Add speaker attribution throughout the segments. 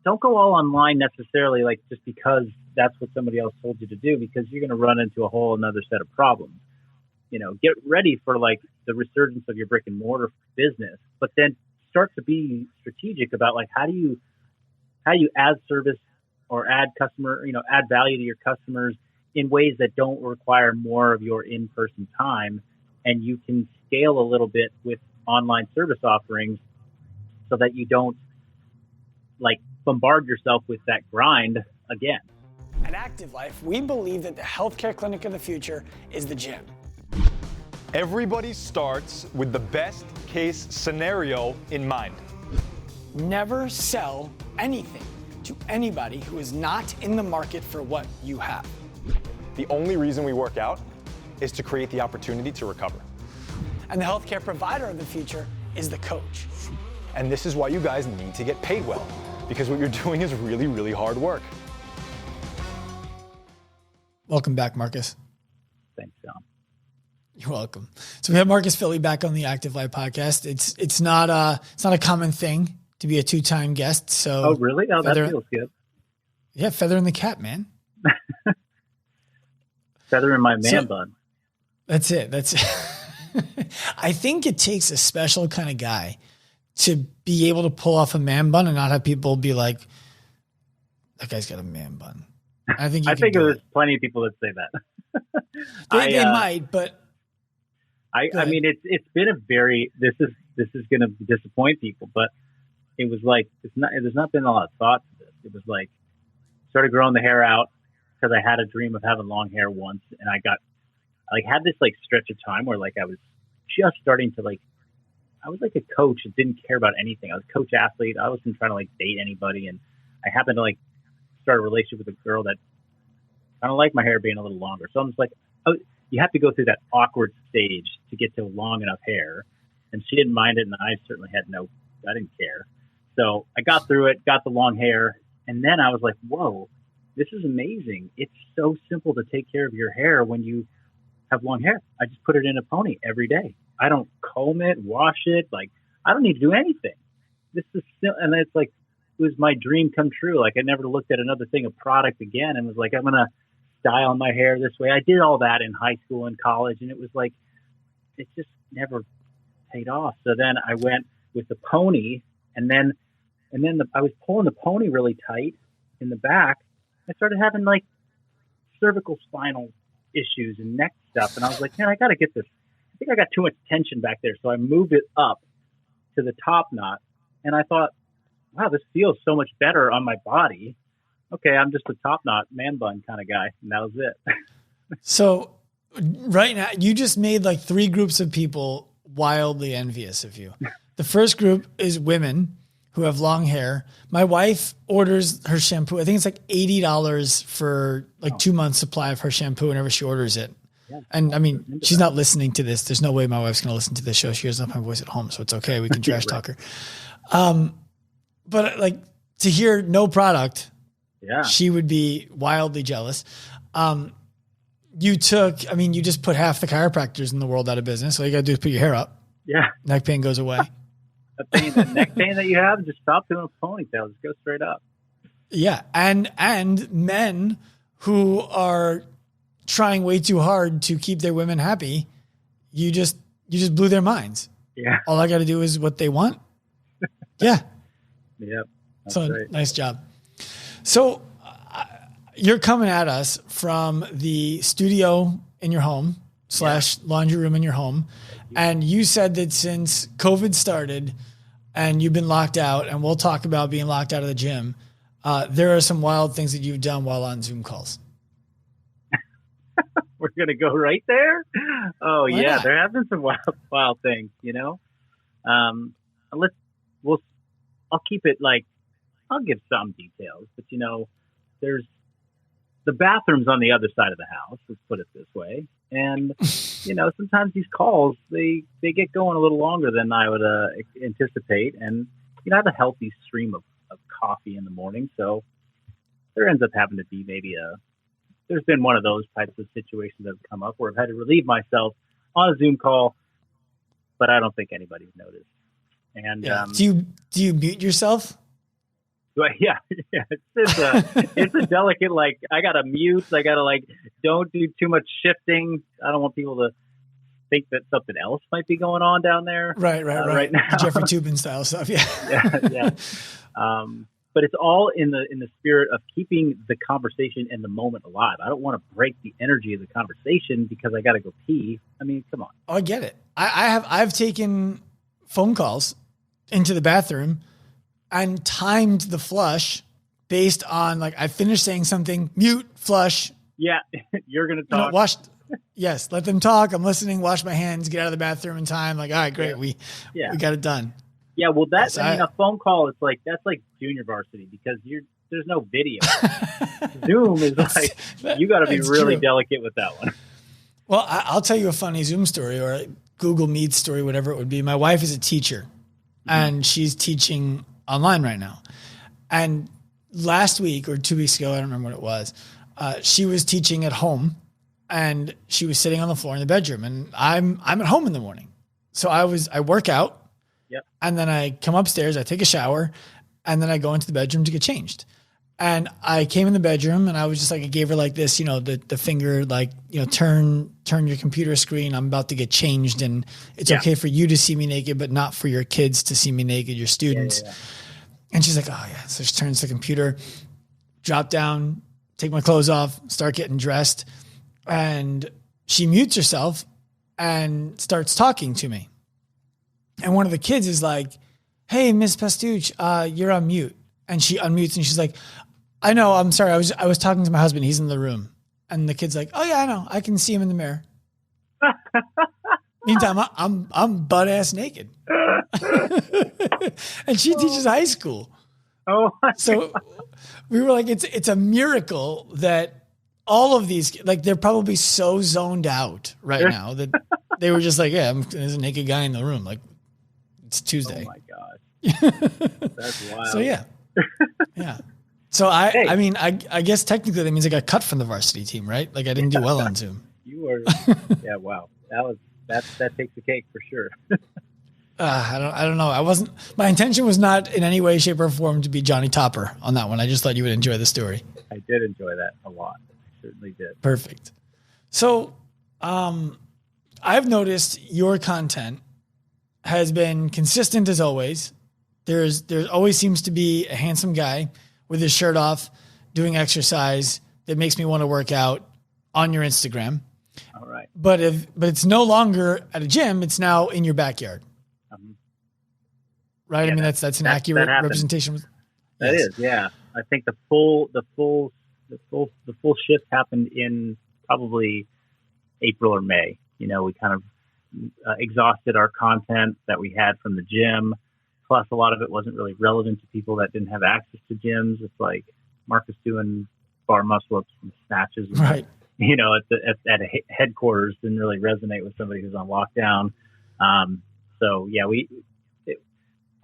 Speaker 1: don't go all online necessarily, like just because that's what somebody else told you to do, because you're going to run into a whole another set of problems. Get ready for like the resurgence of your brick and mortar business, but then start to be strategic about like how do you add service or add customer, add value to your customers in ways that don't require more of your in-person time, and you can scale a little bit with online service offerings so that you don't like bombard yourself with that grind again.
Speaker 2: At Active Life, we believe that the healthcare clinic of the future is the gym.
Speaker 3: Everybody starts with the best case scenario in mind.
Speaker 2: Never sell anything to anybody who is not in the market for what you have.
Speaker 3: The only reason we work out is to create the opportunity to recover.
Speaker 2: And the healthcare provider of the future is the coach.
Speaker 3: And this is why you guys need to get paid well, because what you're doing is really, really hard work.
Speaker 4: Welcome back, Marcus.
Speaker 1: Thanks, John.
Speaker 4: You're welcome. So we have Marcus Philly back on the Active Life podcast. It's not a common thing to be a 2-time guest. So
Speaker 1: oh really? Oh, that feels good.
Speaker 4: Yeah, feather in the cap, man.
Speaker 1: Feather in my man bun.
Speaker 4: That's it. I think it takes a special kind of guy to be able to pull off a man bun and not have people be like, that guy's got a man bun. I think
Speaker 1: there's plenty of people that say that.
Speaker 4: They might, but
Speaker 1: I mean, it's been this is going to disappoint people, but it was like, there's not been a lot of thought to this. It was like, started growing the hair out because I had a dream of having long hair once. And I had this like stretch of time where like, I was just starting to like, I was like a coach that didn't care about anything. I was a coach athlete. I wasn't trying to like date anybody. And I happened to like start a relationship with a girl that I don't like my hair being a little longer. So I'm just like, you have to go through that awkward stage to get to long enough hair. And she didn't mind it. And I certainly I didn't care. So I got through it, got the long hair. And then I was like, whoa, this is amazing. It's so simple to take care of your hair when you have long hair. I just put it in a pony every day. I don't comb it, wash it. Like, I don't need to do anything. And it's like, it was my dream come true. Like, I never looked at another thing of product again and was like, I'm going to style my hair this way. I did all that in high school and college, and it was like, it just never paid off. So then I went with the pony, and then I was pulling the pony really tight in the back. I started having like cervical spinal issues and neck stuff. And I was like, man, I got to get this. I think I got too much tension back there. So I moved it up to the top knot. And I thought, wow, this feels so much better on my body. Okay, I'm just a top knot man bun kind of guy. And that was it.
Speaker 4: So right now, you just made like 3 groups of people wildly envious of you. The first group is women who have long hair. My wife orders her shampoo. I think it's like $80 for like 2 months supply of her shampoo whenever she orders it. Yeah. And I mean, she's not listening to this. There's no way my wife's going to listen to this show. She hears my voice at home, so it's okay. We can trash talk her. But like to hear no product, she would be wildly jealous. You just put half the chiropractors in the world out of business. All you got to do is put your hair up.
Speaker 1: Yeah.
Speaker 4: Neck pain goes away.
Speaker 1: The neck pain that you have, just stop doing a ponytail. Just go straight up.
Speaker 4: Yeah. And men who are trying way too hard to keep their women happy, you just blew their minds.
Speaker 1: Yeah.
Speaker 4: All I got to do is what they want. Yeah.
Speaker 1: Yep.
Speaker 4: So
Speaker 1: great.
Speaker 4: Nice job. So you're coming at us from the studio in your home / laundry room in your home. And you said that since COVID started and you've been locked out, and we'll talk about being locked out of the gym, there are some wild things that you've done while on Zoom calls.
Speaker 1: We're going to go right there. Oh,
Speaker 4: Why
Speaker 1: yeah.
Speaker 4: not?
Speaker 1: There have been some wild things, I'll keep it like, I'll give some details, but there's the bathrooms on the other side of the house. Let's put it this way. And, sometimes these calls, they get going a little longer than I would anticipate. And, I have a healthy stream of coffee in the morning. So there ends up having to be there's been one of those types of situations that have come up where I've had to relieve myself on a Zoom call, but I don't think anybody's noticed. And
Speaker 4: do you mute yourself?
Speaker 1: Yeah. It's a delicate, like, I got to mute. I got to, like, don't do too much shifting. I don't want people to think that something else might be going on down there.
Speaker 4: Right
Speaker 1: now.
Speaker 4: The Jeffrey Toobin style stuff.
Speaker 1: Yeah. But it's all in the spirit of keeping the conversation and the moment alive. I don't want to break the energy of the conversation because I got to go pee. I mean, come on.
Speaker 4: Oh, I get it. I've taken phone calls into the bathroom and timed the flush based on, like, I finished saying something, mute, flush.
Speaker 1: Yeah, you're going to talk.
Speaker 4: Yes, let them talk. I'm listening, wash my hands, get out of the bathroom in time. Like, all right, great. We got it done.
Speaker 1: Yeah, well, a phone call is like, that's like junior varsity because there's no video. Zoom is like, you got to be really delicate with that one.
Speaker 4: Well, I'll tell you a funny Zoom story or a Google Meet story, whatever it would be. My wife is a teacher and she's teaching online right now. And last week or 2 weeks ago, I don't remember what it was, she was teaching at home and she was sitting on the floor in the bedroom, and I'm at home in the morning. So I work out.
Speaker 1: Yep.
Speaker 4: And then I come upstairs, I take a shower, and then I go into the bedroom to get changed. And I came in the bedroom and I was just like, I gave her like this, the finger, like, turn your computer screen. I'm about to get changed, and it's okay for you to see me naked, but not for your kids to see me naked, your students. Yeah. And she's like, oh yeah. So she turns the computer, drop down, take my clothes off, start getting dressed. And she mutes herself and starts talking to me. And one of the kids is like, hey, Miss Pastuch, you're on mute. And she unmutes and she's like, I know, I'm sorry. I was talking to my husband. He's in the room. And the kid's like, oh yeah, I know. I can see him in the mirror. Meantime, I'm butt ass naked. And she teaches high school.
Speaker 1: Oh,
Speaker 4: so we were like, it's a miracle that all of these, like, they're probably so zoned out right now that they were just like, yeah, there's a naked guy in the room. Like, it's Tuesday.
Speaker 1: Oh my God. That's wild.
Speaker 4: So yeah. So I guess technically that means I got cut from the varsity team, right? Like, I didn't do well on Zoom.
Speaker 1: You were, wow. That takes the cake for sure.
Speaker 4: I don't know. My intention was not in any way, shape, or form to be Johnny Topper on that one. I just thought you would enjoy the story.
Speaker 1: I did enjoy that a lot. I certainly did.
Speaker 4: Perfect. So, I've noticed your content has been consistent as always. There always seems to be a handsome guy with his shirt off doing exercise that makes me want to work out on your Instagram.
Speaker 1: All right.
Speaker 4: But it's no longer at a gym, it's now in your backyard. Right? Yeah, I mean, that's an accurate representation.
Speaker 1: That is, yeah. I think the full shift happened in probably April or May. We kind of exhausted our content that we had from the gym. Plus, a lot of it wasn't really relevant to people that didn't have access to gyms. It's like Marcus doing bar muscle ups and snatches,
Speaker 4: right?
Speaker 1: At headquarters didn't really resonate with somebody who's on lockdown. So yeah,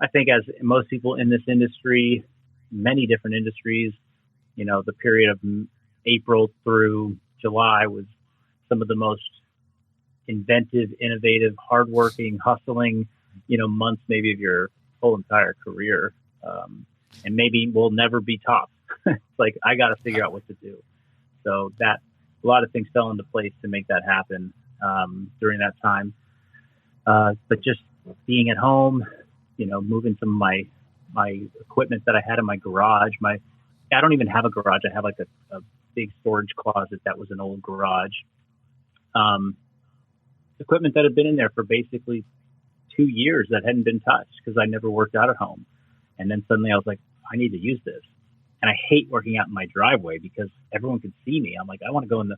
Speaker 1: I think as most people in this industry, many different industries, the period of April through July was some of the most inventive, innovative, hardworking, hustling, months maybe of your whole entire career. And maybe we'll never be topped. It's like, I got to figure out what to do. So that a lot of things fell into place to make that happen during that time. But just being at home, moving some of my equipment that I had in my garage. I don't even have a garage. I have like a big storage closet that was an old garage. Equipment that had been in there for basically 2 years that hadn't been touched because I never worked out at home. And then suddenly I was like, I need to use this. And I hate working out in my driveway because everyone can see me. I'm like, I want to go in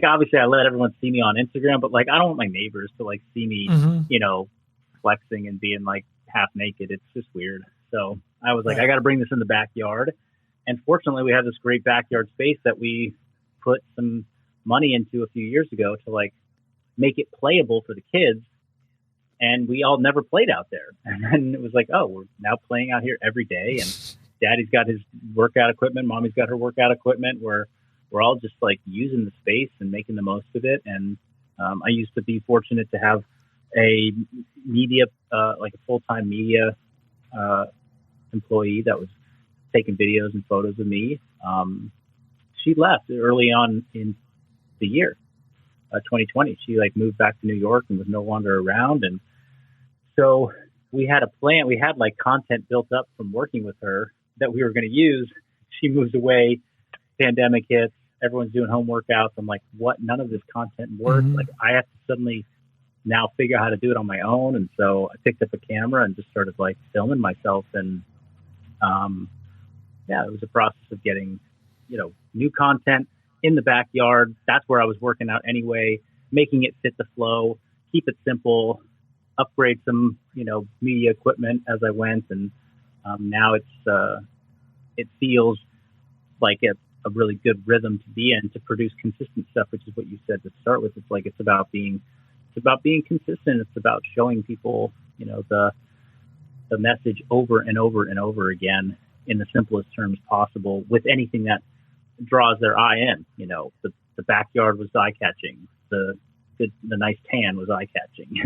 Speaker 1: obviously I let everyone see me on Instagram, but I don't want my neighbors to see me, flexing and being half naked. It's just weird. So I was like, I got to bring this in the backyard. And fortunately we have this great backyard space that we put some money into a few years ago to make it playable for the kids. And we all never played out there. And then it was like, oh, we're now playing out here every day. And Daddy's got his workout equipment. Mommy's got her workout equipment. We're all just using the space and making the most of it. And I used to be fortunate to have a media, a full-time media employee that was taking videos and photos of me. She left early on in the year, 2020. She like moved back to New York and was no longer around. And so we had a plan. We had like content built up from working with her that we were going to use. She moves away, pandemic hits, everyone's doing home workouts. I'm like, what? None of this content works. Like I have to suddenly now figure out how to do it on my own. And so I picked up a camera and just started like filming myself. And it was a process of getting, new content in the backyard. That's where I was working out anyway, making it fit the flow, keep it simple, upgrade some, media equipment as I went. And now it feels like a really good rhythm to be in, to produce consistent stuff, which is what you said to start with. It's like, it's about being consistent. It's about showing people, the message over and over and over again in the simplest terms possible with anything that draws their eye in. The backyard was eye catching. The nice tan was eye catching,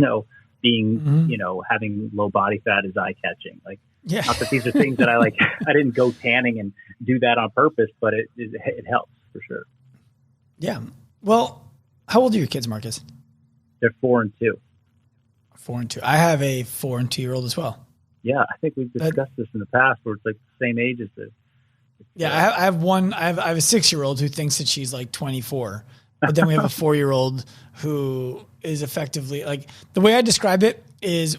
Speaker 1: being, having low body fat is eye catching. Like, not that these are things that I didn't go tanning and do that on purpose, but it helps for sure.
Speaker 4: Yeah. Well, how old are your kids, Marcus?
Speaker 1: They're 4 and 2.
Speaker 4: 4 and 2. I have a 4 and 2-year-old as well.
Speaker 1: Yeah. I think we've discussed this in the past where it's like the same age as this.
Speaker 4: Yeah. I have a 6-year-old who thinks that she's like 24, but then we have a 4-year-old who is effectively like, the way I describe it is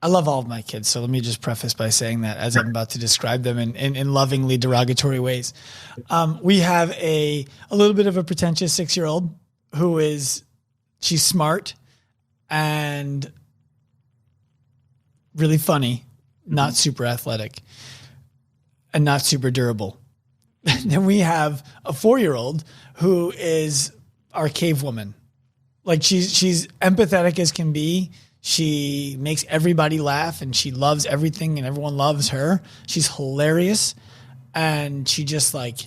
Speaker 4: I love all of my kids. So let me just preface by saying that as I'm about to describe them in lovingly derogatory ways. We have a little bit of a pretentious 6-year-old she's smart and really funny, not super athletic and not super durable. Then we have a 4-year-old who is our cave woman. Like she's empathetic as can be. She makes everybody laugh and she loves everything and everyone loves her. She's hilarious. And she just like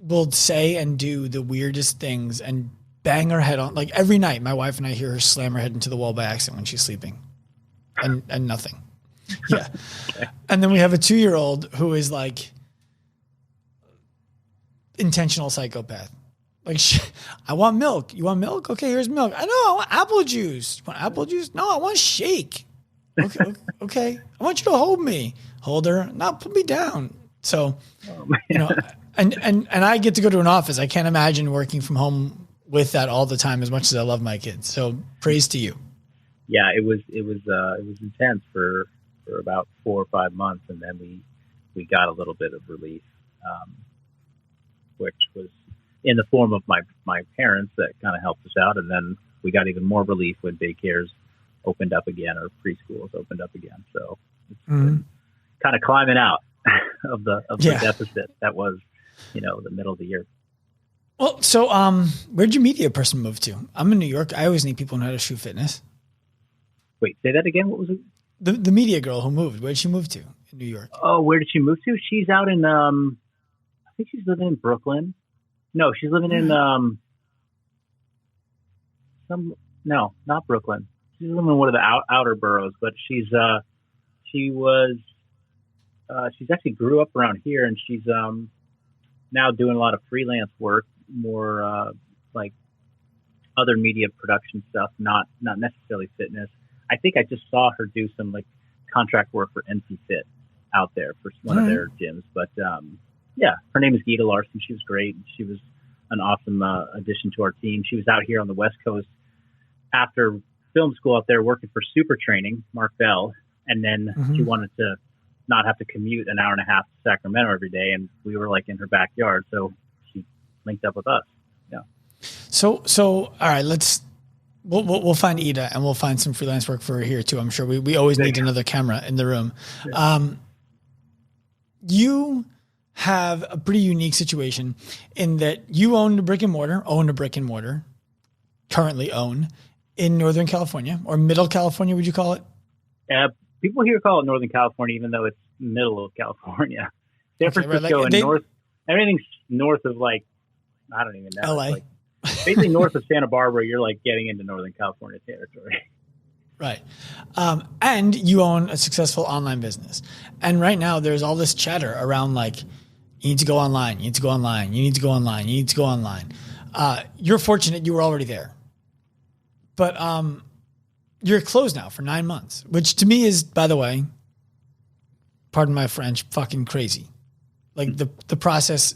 Speaker 4: will say and do the weirdest things and bang her head on. Like every night, my wife and I hear her slam her head into the wall by accident when she's sleeping and nothing. Yeah. Okay. And then we have a 2-year-old who is like intentional psychopath. Like, I want milk. You want milk? Okay, here's milk. I know. I want apple juice. You want apple juice? No, I want shake. Okay. I want you to hold me. Hold her. No, put me down. So, and I get to go to an office. I can't imagine working from home with that all the time as much as I love my kids. So praise to you.
Speaker 1: Yeah, it was intense for about 4 or 5 months. And then we got a little bit of relief, which was in the form of my parents that kind of helped us out. And then we got even more relief when daycares opened up again or preschools opened up again. So it's been kind of climbing out of the deficit that was, the middle of the year.
Speaker 4: Well, so where'd your media person move to? I'm in New York. I always need people who know how to shoot fitness.
Speaker 1: Wait, say that again. What was it?
Speaker 4: The media girl who moved. Where'd she move to in New York?
Speaker 1: Oh, where did she move to? She's out in, I think she's living in Brooklyn. No, she's living in not Brooklyn. She's living in one of the outer boroughs, but she's actually grew up around here, and she's now doing a lot of freelance work, more like other media production stuff, not necessarily fitness. I think I just saw her do some like contract work for NC Fit out there for one of their gyms, but yeah, her name is Gita Larson. She was great. She was an awesome addition to our team. She was out here on the West Coast after film school out there working for Super Training, Mark Bell. And then she wanted to not have to commute an hour and a half to Sacramento every day. And we were like in her backyard. So she linked up with us. Yeah.
Speaker 4: So all right, we'll find Ida and we'll find some freelance work for her here too. I'm sure we always need another camera in the room. Yeah. You have a pretty unique situation in that you own a brick and mortar, currently own in Northern California or Middle California, would you call it?
Speaker 1: People here call it Northern California, even though it's middle of California. San Francisco and north, everything's north of like, I don't even know.
Speaker 4: LA.
Speaker 1: Like, basically north of Santa Barbara, you're like getting into Northern California territory.
Speaker 4: Right. And you own a successful online business. And right now there's all this chatter around like, you need to go online, you need to go online, you need to go online, you need to go online. You're fortunate you were already there. But you're closed now for 9 months, which to me is, by the way, pardon my French, fucking crazy. Like the process,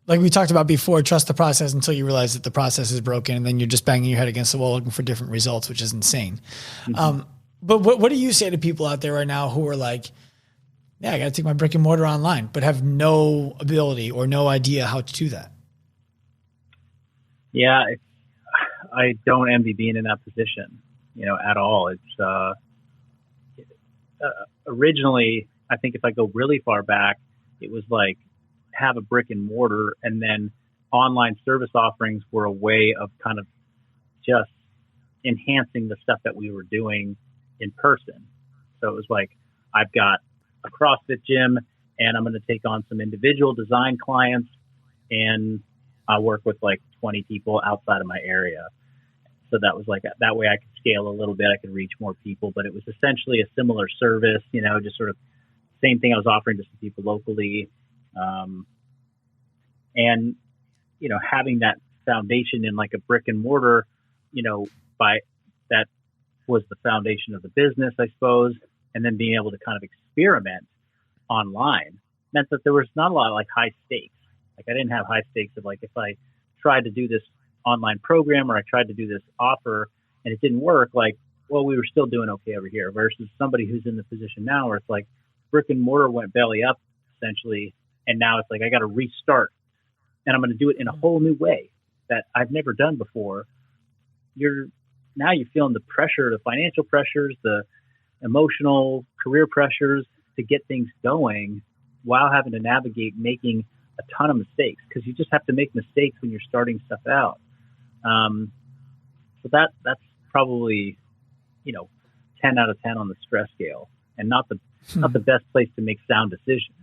Speaker 4: like we talked about before, trust the process until you realize that the process is broken, and then you're just banging your head against the wall looking for different results, which is insane. Mm-hmm. But what do you say to people out there right now who are like, yeah, I got to take my brick and mortar online, but have no ability or no idea how to do that?
Speaker 1: Yeah, I don't envy being in that position, at all. It's originally, I think if I go really far back, it was like have a brick and mortar, and then online service offerings were a way of kind of just enhancing the stuff that we were doing in person. So it was like, I've got a CrossFit gym and I'm going to take on some individual design clients, and I work with like 20 people outside of my area. So that was like, that way I could scale a little bit. I could reach more people, but it was essentially a similar service, just sort of same thing I was offering to some people locally. And, having that foundation in like a brick and mortar, by that was the foundation of the business, I suppose. And then being able to kind of experiment online meant that there was not a lot of like high stakes. Like I didn't have high stakes of like, if I tried to do this online program or I tried to do this offer and it didn't work, like, well, we were still doing okay over here, versus somebody who's in the position now where it's like brick and mortar went belly up essentially. And now it's like, I got to restart, and I'm going to do it in a whole new way that I've never done before. You're feeling the pressure, the financial pressures, the emotional career pressures to get things going while having to navigate making a ton of mistakes, because you just have to make mistakes when you're starting stuff out. So that's probably, 10 out of 10 on the stress scale, and not the best place to make sound decisions,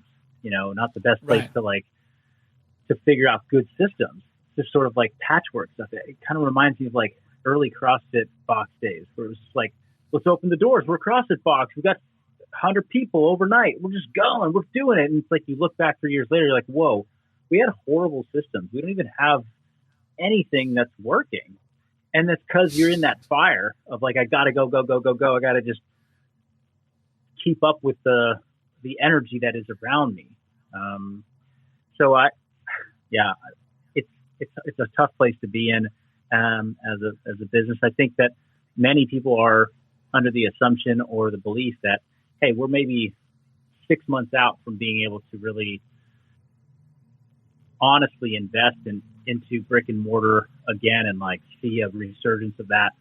Speaker 1: not the best place to figure out good systems, just sort of like patchwork stuff. It kind of reminds me of like early CrossFit box days where it was just like, let's open the doors. We're CrossFit box. We got 100 people overnight. We're just going. We're doing it. And it's like you look back 3 years later, you're like, whoa, we had horrible systems. We don't even have anything that's working. And that's because you're in that fire of like, I got to go. I got to just keep up with the energy that is around me. It's a tough place to be in as a business. I think that many people are under the assumption or the belief that, hey, we're maybe 6 months out from being able to really honestly invest into brick and mortar again, and like see a resurgence of that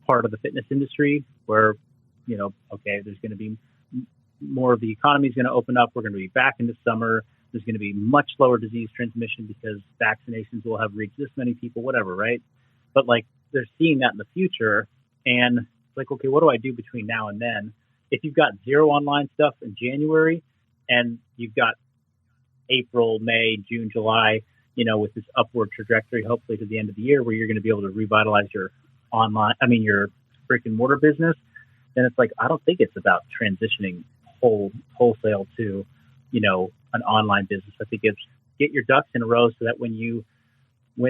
Speaker 1: part of the fitness industry where, okay, there's going to be more of the economy is going to open up. We're going to be back into summer. There's going to be much lower disease transmission because vaccinations will have reached this many people, whatever, right? But like they're seeing that in the future, and it's like, okay, what do I do between now and then? If you've got zero online stuff in January and you've got April, May, June, July, with this upward trajectory, hopefully to the end of the year, where you're going to be able to revitalize your your brick and mortar business, then it's like, I don't think it's about transitioning wholesale to, an online business. I think it's get your ducks in a row so that when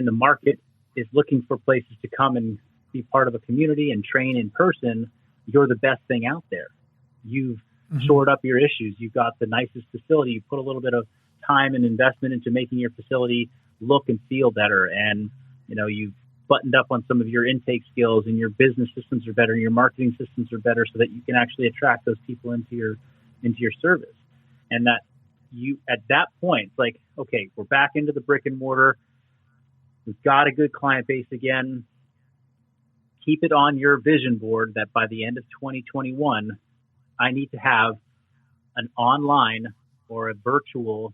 Speaker 1: the market is looking for places to come and be part of a community and train in person, you're the best thing out there. You've shored up your issues. You've got the nicest facility. You put a little bit of time and investment into making your facility look and feel better. And, you've buttoned up on some of your intake skills, and your business systems are better, and your marketing systems are better, so that you can actually attract those people into your service. And that at that point, it's like, okay, we're back into the brick and mortar. We've got a good client base again. Keep it on your vision board that by the end of 2021, I need to have an online or a virtual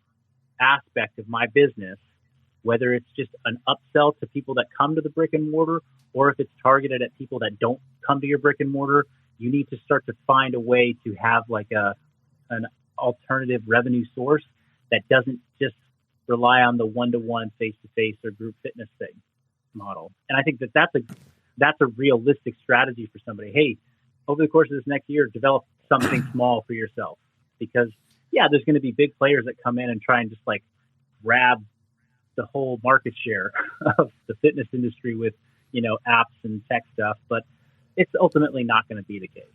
Speaker 1: aspect of my business, whether it's just an upsell to people that come to the brick and mortar, or if it's targeted at people that don't come to your brick and mortar. You need to start to find a way to have like an alternative revenue source that doesn't just rely on the one-to-one, face-to-face, or group fitness thing model. And I think that's that's a realistic strategy for somebody. Hey, over the course of this next year, develop something small for yourself, because yeah, there's going to be big players that come in and try and just like grab the whole market share of the fitness industry with, apps and tech stuff, but it's ultimately not going to be the case.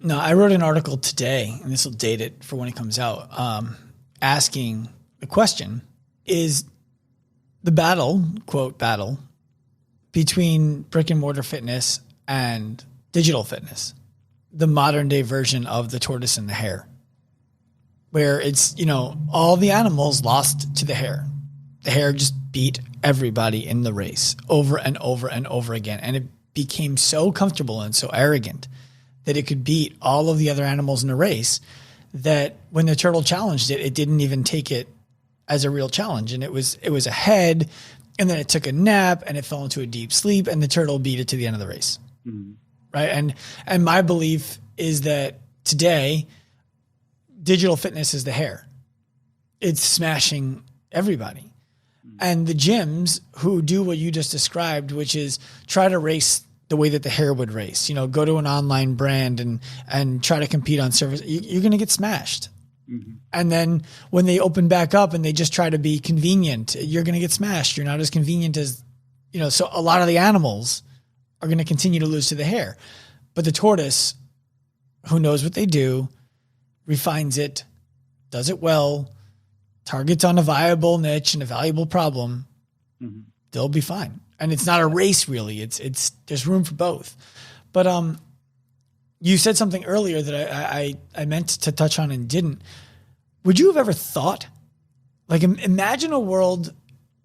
Speaker 4: No, I wrote an article today, and this will date it for when it comes out, asking the question, is the battle, quote, battle, between brick and mortar fitness and digital fitness, the modern day version of the tortoise and the hare, where it's, all the animals lost to the hare. The hare just beat everybody in the race over and over and over again. And it became so comfortable and so arrogant that it could beat all of the other animals in the race, that when the turtle challenged it, it didn't even take it as a real challenge. And it was ahead, and then it took a nap and it fell into a deep sleep, and the turtle beat it to the end of the race. Mm-hmm. Right. And my belief is that today digital fitness is the hare. It's smashing everybody. And the gyms who do what you just described, which is try to race the way that the hare would race, go to an online brand and try to compete on service, you're going to get smashed. Mm-hmm. And then when they open back up and they just try to be convenient, you're going to get smashed. You're not as convenient as, so a lot of the animals are going to continue to lose to the hare. But the tortoise, who knows what they do, refines it, does it well, targets on a viable niche and a valuable problem, mm-hmm. they'll be fine. And it's not a race really. It's there's room for both. But you said something earlier that I meant to touch on and didn't. Would you have ever thought, like, imagine a world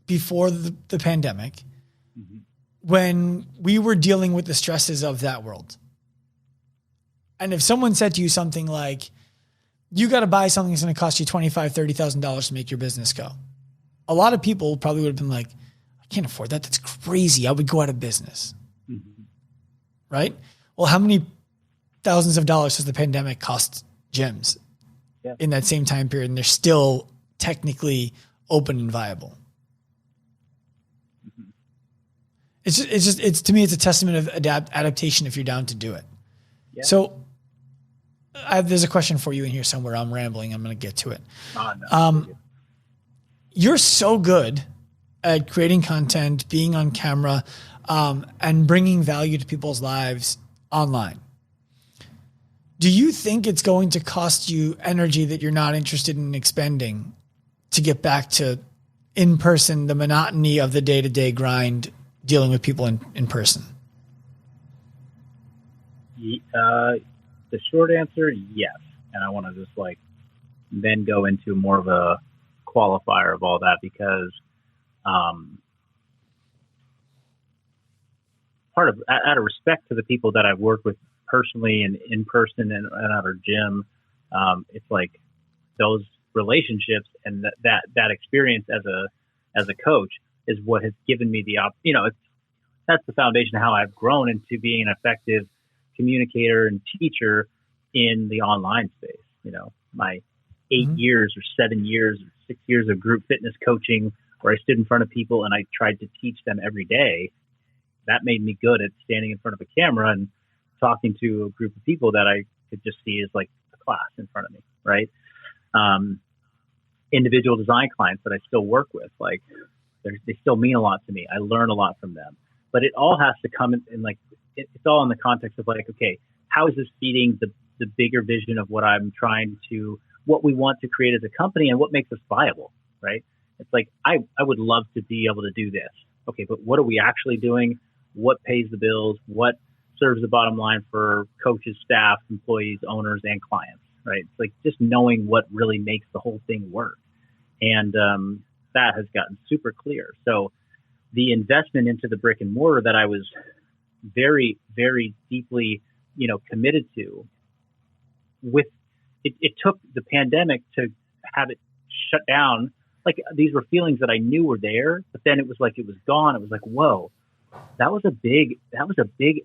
Speaker 4: before the pandemic, mm-hmm. when we were dealing with the stresses of that world? And if someone said to you something like, you got to buy something that's going to cost you $25,000, $30,000 to make your business go, a lot of people probably would have been like, I can't afford that. That's crazy. I would go out of business. Mm-hmm. Right? Well, how many thousands of dollars has the pandemic cost gyms in that same time period? And they're still technically open and viable. Mm-hmm. It's to me, it's a testament of adaptation if you're down to do it. Yeah. So there's a question for you in here somewhere. I'm rambling. I'm going to get to it. No. You're so good at creating content, being on camera, and bringing value to people's lives online. Do you think it's going to cost you energy that you're not interested in expending to get back to in person, the monotony of the day-to-day grind, dealing with people in person?
Speaker 1: The short answer, yes. And I want to just then go into more of a qualifier of all that, because part of, out of respect to the people that I've worked with personally and in person and at our gym, it's like those relationships and that experience as a coach is what has given me the that's the foundation of how I've grown into being an effective communicator and teacher in the online space. My 8 mm-hmm. years or 7 years or 6 years of group fitness coaching, where I stood in front of people and I tried to teach them every day, that made me good at standing in front of a camera and talking to a group of people that I could just see as like a class in front of me, right? Individual design clients that I still work with, they still mean a lot to me. I learn a lot from them, but it all has to come in it's all in the context of okay, how is this feeding the bigger vision of what what we want to create as a company and what makes us viable, right? It's like, I would love to be able to do this. Okay, but what are we actually doing? What pays the bills? What serves the bottom line for coaches, staff, employees, owners, and clients, right? It's like just knowing what really makes the whole thing work. And that has gotten super clear. So the investment into the brick and mortar that I was very, very deeply, committed to, it took the pandemic to have it shut down. These were feelings that I knew were there, but then it was like it was gone. It was like, whoa, that was a big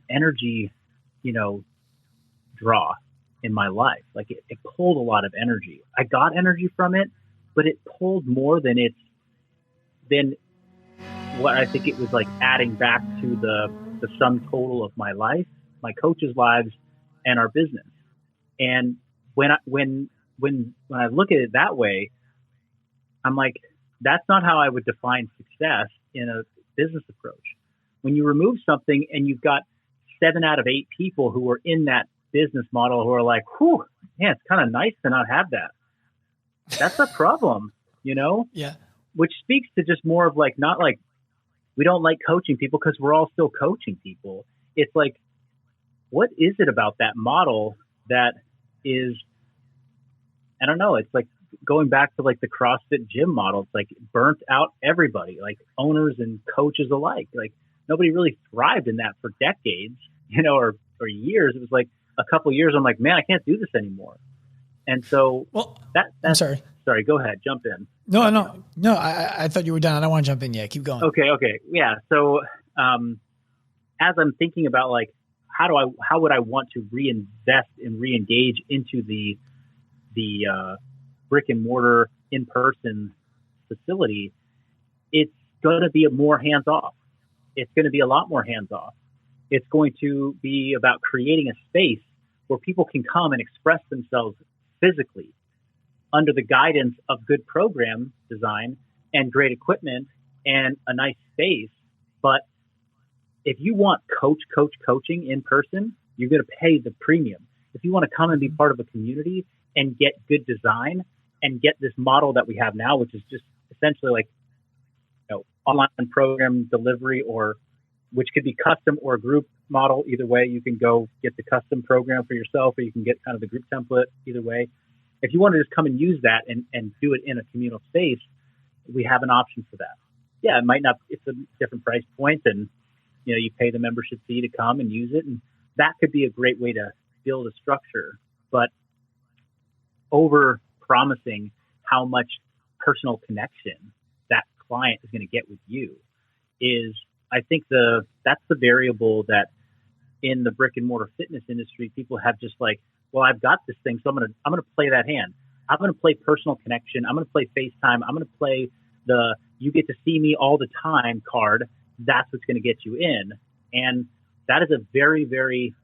Speaker 1: energy, draw in my life. It pulled a lot of energy. I got energy from it, but it pulled more than what I think it was adding back to the sum total of my life, my coaches' lives, and our business. And when I look at it that way, I'm like, that's not how I would define success in a business approach. When you remove something and you've got 7 out of 8 people who are in that business model who are like, whew, yeah, it's kind of nice to not have that. That's a problem, you know?
Speaker 4: Yeah.
Speaker 1: Which speaks to just more of like, not like we don't like coaching people because we're all still coaching people. It's like, what is it about that model that is, I don't know, it's like going back to like the CrossFit gym model. It's like burnt out everybody, like owners and coaches alike. Like nobody really thrived in that for decades, you know, or years. It was like a couple of years. I'm like, man, I can't do this anymore. And so
Speaker 4: I'm sorry.
Speaker 1: Sorry, go ahead. Jump in.
Speaker 4: No. I thought you were done. I don't want to jump in yet. Keep going.
Speaker 1: Okay. Yeah. So, as I'm thinking about like, how would I want to reinvest and reengage into the brick and mortar in-person facility, it's going to be more hands-off. It's going to be a lot more hands-off. It's going to be about creating a space where people can come and express themselves physically under the guidance of good program design and great equipment and a nice space. But if you want coaching in person, you're going to pay the premium. If you want to come and be part of a community and get good design and get this model that we have now, which is just essentially like, you know, online program delivery, or which could be custom or group model. Either way, you can go get the custom program for yourself, or you can get kind of the group template. Either way, if you want to just come and use that and do it in a communal space, we have an option for that. Yeah, it might not, it's a different price point, and you know, you pay the membership fee to come and use it, and that could be a great way to build a structure. But over promising how much personal connection that client is going to get with you is, I think that's the variable that in the brick and mortar fitness industry, people have just like, well, I've got this thing, so I'm gonna play that hand. I'm gonna play personal connection. I'm gonna play FaceTime. I'm gonna play the you get to see me all the time card. That's what's going to get you in. And that is a very, very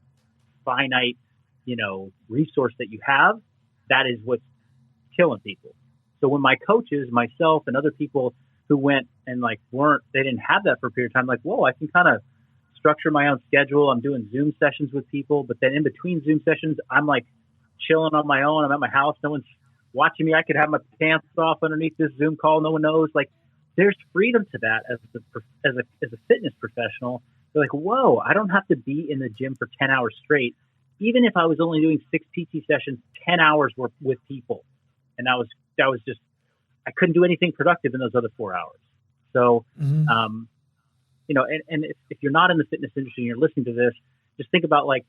Speaker 1: finite, you know, resource that you have. That is what's killing people. So when my coaches, myself, and other people who went and like they didn't have that for a period of time, like, whoa, I can kind of structure my own schedule. I'm doing Zoom sessions with people, but then in between Zoom sessions, I'm like chilling on my own. I'm at my house. No one's watching me. I could have my pants off underneath this Zoom call. No one knows. Like, there's freedom to that as a fitness professional. They're like, whoa, I don't have to be in the gym for 10 hours straight. Even if I was only doing 6 PT sessions, 10 hours were with people. And that was just, I couldn't do anything productive in those other 4 hours. So, you know, and if you're not in the fitness industry and you're listening to this, just think about like,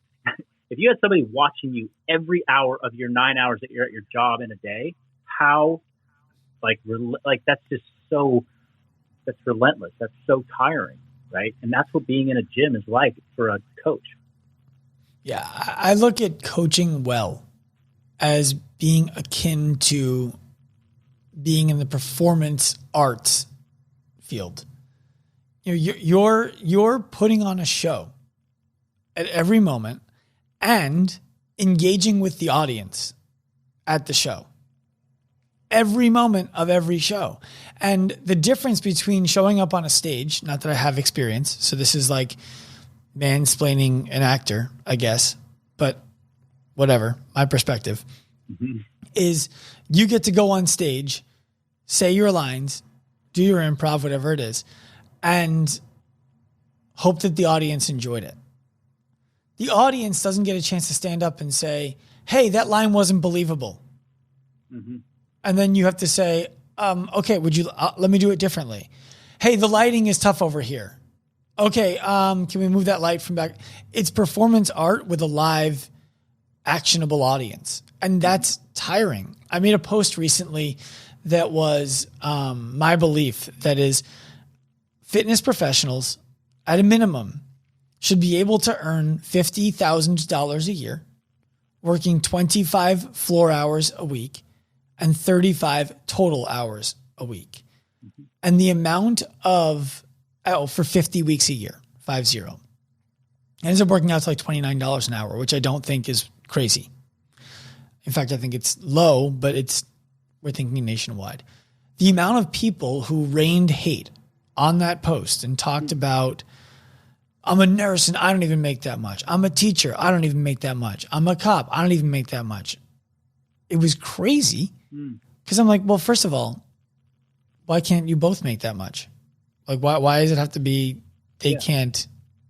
Speaker 1: if you had somebody watching you every hour of your 9 hours that you're at your job in a day, how like that's just that's relentless. That's so tiring, right? And that's what being in a gym is like for a coach.
Speaker 4: Yeah, I look at coaching well as being akin to being in the performance arts field. You know, you're putting on a show at every moment and engaging with the audience at the show. Every moment of every show. And the difference between showing up on a stage, not that I have experience, so this is like mansplaining an actor, I guess, but whatever, my perspective, is you get to go on stage, say your lines, do your improv, whatever it is, and hope that the audience enjoyed it. The audience doesn't get a chance to stand up and say, hey, that line wasn't believable. Mm-hmm. And then you have to say, okay, let me do it differently. Hey, the lighting is tough over here. Okay, can we move that light from back? It's performance art with a live, actionable audience. And that's tiring. I made a post recently that was my belief, that is, fitness professionals, at a minimum, should be able to earn $50,000 a year, working 25 floor hours a week, and 35 total hours a week. Mm-hmm. And the amount of, for 50 weeks a year, 50. ends up working out to like $29 an hour, which I don't think is crazy. In fact, I think it's low, but we're thinking nationwide. The amount of people who rained hate on that post and talked about, I'm a nurse and I don't even make that much. I'm a teacher. I don't even make that much. I'm a cop. I don't even make that much. It was crazy because I'm like, well, first of all, why can't you both make that much? Like, why does it have to be they can't,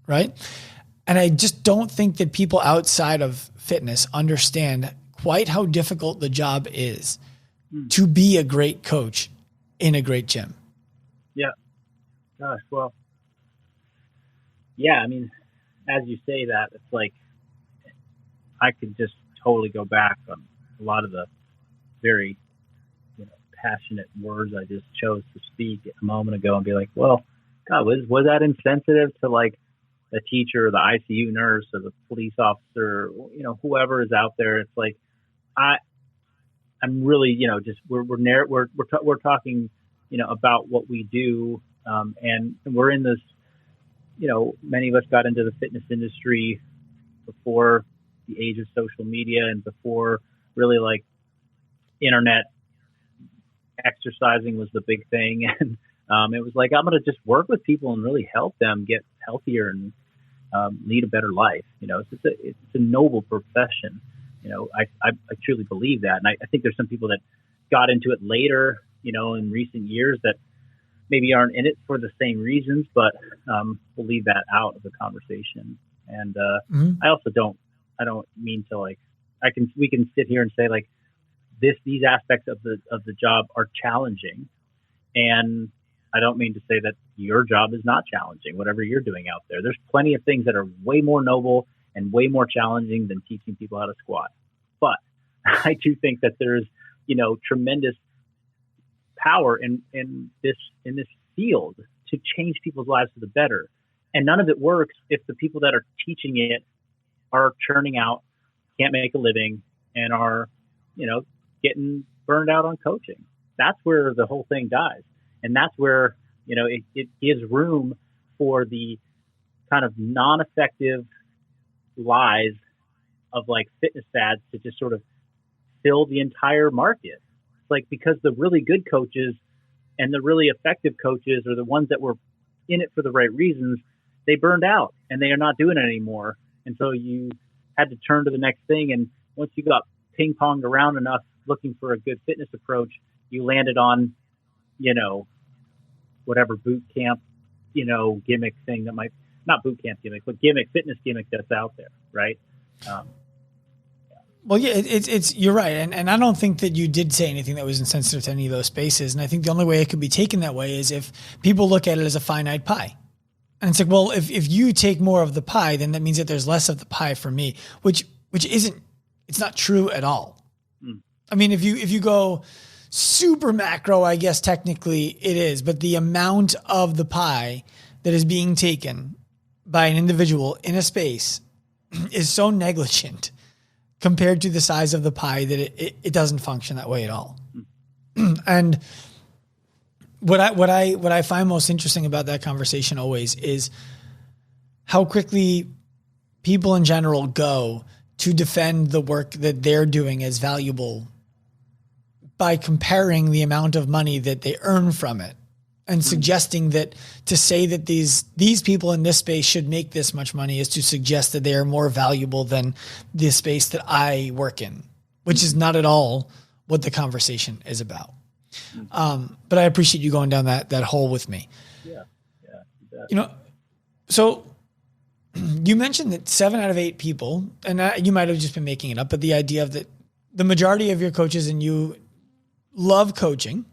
Speaker 4: right? And I just don't think that people outside of fitness understand quite how difficult the job is to be a great coach in a great gym.
Speaker 1: Yeah. Gosh, well, yeah, I mean, as you say that, it's like I could just totally go back on a lot of the very, passionate words I just chose to speak a moment ago and be like, well, God, was that insensitive to like the teacher or the ICU nurse or the police officer, whoever is out there? It's like, I'm really, just we're talking, about what we do. And we're in this, many of us got into the fitness industry before the age of social media and before really like internet exercising was the big thing. And it was like, I'm going to just work with people and really help them get healthier and lead a better life. It's a noble profession. I truly believe that. And I think there's some people that got into it later, in recent years that maybe aren't in it for the same reasons, but we'll leave that out of the conversation. And I also I don't mean to like, we can sit here and say like these aspects of the job are challenging. And I don't mean to say that your job is not challenging, whatever you're doing out there. There's plenty of things that are way more noble and way more challenging than teaching people how to squat. But I do think that there's, tremendous power in this field to change people's lives for the better. And none of it works if the people that are teaching it are churning out, can't make a living, and are, getting burned out on coaching. That's where the whole thing dies. And that's where, it gives room for the kind of non-effective lies of like fitness fads to just sort of fill the entire market. It's like, because the really good coaches and the really effective coaches are the ones that were in it for the right reasons, they burned out and they are not doing it anymore. And so you had to turn to the next thing. And once you got ping ponged around enough looking for a good fitness approach, you landed on, whatever boot camp, gimmick thing that might, not boot camp gimmick, but fitness gimmick that's out there. Right.
Speaker 4: Well, yeah, it's you're right. And I don't think that you did say anything that was insensitive to any of those spaces. And I think the only way it could be taken that way is if people look at it as a finite pie. And it's like, well, if you take more of the pie, then that means that there's less of the pie for me, which isn't, it's not true at all. I mean, if you go super macro, I guess technically it is, but the amount of the pie that is being taken by an individual in a space is so negligent compared to the size of the pie that it doesn't function that way at all. And what I find most interesting about that conversation always is how quickly people in general go to defend the work that they're doing as valuable by comparing the amount of money that they earn from it and suggesting that to say that these people in this space should make this much money is to suggest that they are more valuable than the space that I work in, which is not at all what the conversation is about. But I appreciate you going down that hole with me. Yeah. So you mentioned that 7 out of 8 people, and you might have just been making it up, but the idea of that the majority of your coaches and you love coaching,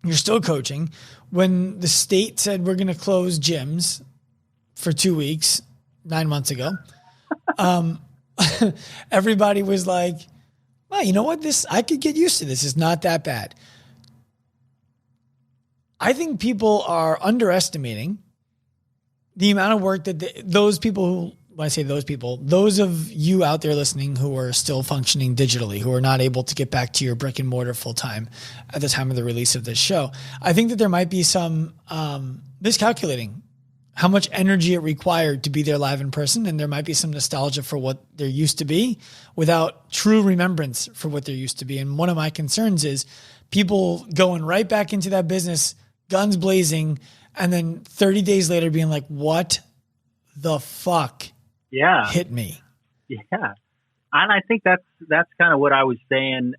Speaker 4: you're still coaching. When the state said we're going to close gyms for 2 weeks, 9 months ago, everybody was like, well, you know what? I could get used to this. It's not that bad. I think people are underestimating the amount of work that those people who, when I say those people, those of you out there listening who are still functioning digitally, who are not able to get back to your brick and mortar full time at the time of the release of this show, I think that there might be some miscalculating how much energy it required to be there live in person. And there might be some nostalgia for what there used to be without true remembrance for what there used to be. And one of my concerns is people going right back into that business, guns blazing, and then 30 days later being like, what the fuck hit me?
Speaker 1: Yeah. And I think that's kind of what I was saying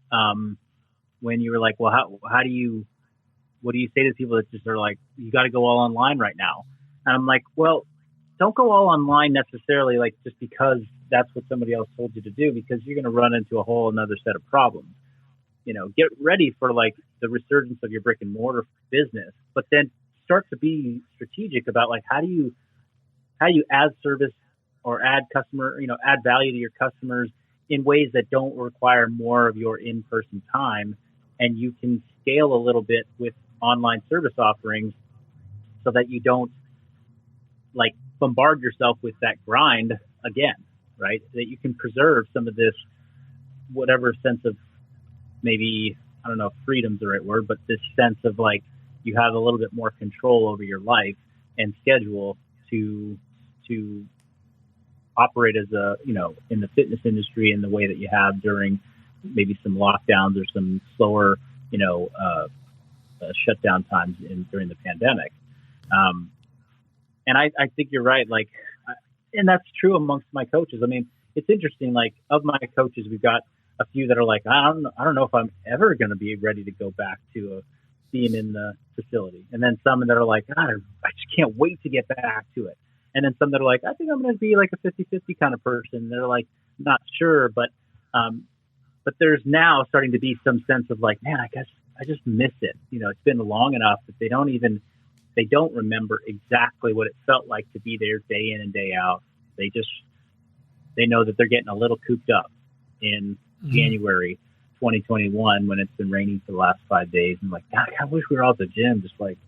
Speaker 1: when you were like, well, what do you say to people that just are like, you got to go all online right now? And I'm like, well, don't go all online necessarily, like just because that's what somebody else told you to do, because you're going to run into a whole another set of problems. You know, get ready for like the resurgence of your brick and mortar business, but then start to be strategic about like, how do you add service or add customer, add value to your customers in ways that don't require more of your in-person time. And you can scale a little bit with online service offerings so that you don't like bombard yourself with that grind again, right? That you can preserve some of this, whatever sense of maybe, I don't know if freedom's the right word, but this sense of like, you have a little bit more control over your life and schedule to operate as in the fitness industry in the way that you have during maybe some lockdowns or some slower, shutdown times during the pandemic. And I think you're right. Like, and that's true amongst my coaches. I mean, it's interesting. Like, of my coaches, we've got a few that are like, I don't know if I'm ever going to be ready to go back to being in the facility. And then some that are like, God, I just can't wait to get back to it. And then some that are like, I think I'm going to be like a 50-50 kind of person. They're like, not sure, but there's now starting to be some sense of like, man, I guess I just miss it. It's been long enough that they don't remember exactly what it felt like to be there day in and day out. They know that they're getting a little cooped up in January 2021 when it's been raining for the last 5 days. And like, God, I wish we were all at the gym, just like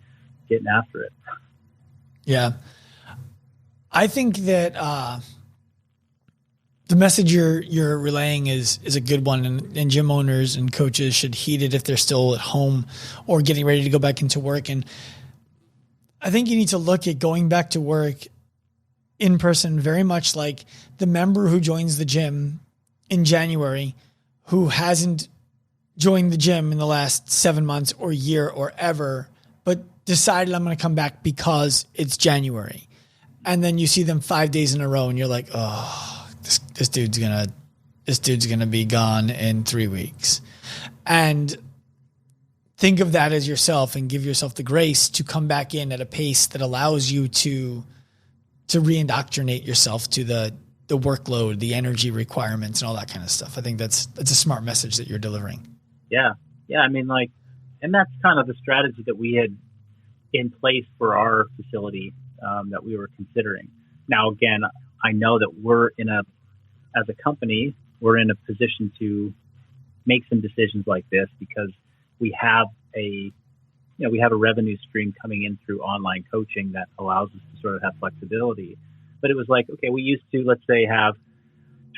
Speaker 1: getting after it.
Speaker 4: Yeah. I think that the message you're relaying is a good one, and gym owners and coaches should heed it if they're still at home or getting ready to go back into work. And I think you need to look at going back to work in person very much like the member who joins the gym in January who hasn't joined the gym in the last 7 months or year or ever, but decided I'm going to come back because it's January. And then you see them 5 days in a row and you're like, oh, this dude's going to be gone in 3 weeks. And think of that as yourself and give yourself the grace to come back in at a pace that allows you to re-indoctrinate yourself to the workload, the energy requirements, and all that kind of stuff. I think that's a smart message that you're delivering. Yeah.
Speaker 1: Yeah. I mean, like, and that's kind of the strategy that we had in place for our facility that we were considering. Now, again, I know that as a company, we're in a position to make some decisions like this because we have a revenue stream coming in through online coaching that allows us to sort of have flexibility. But it was like, okay, we used to, let's say, have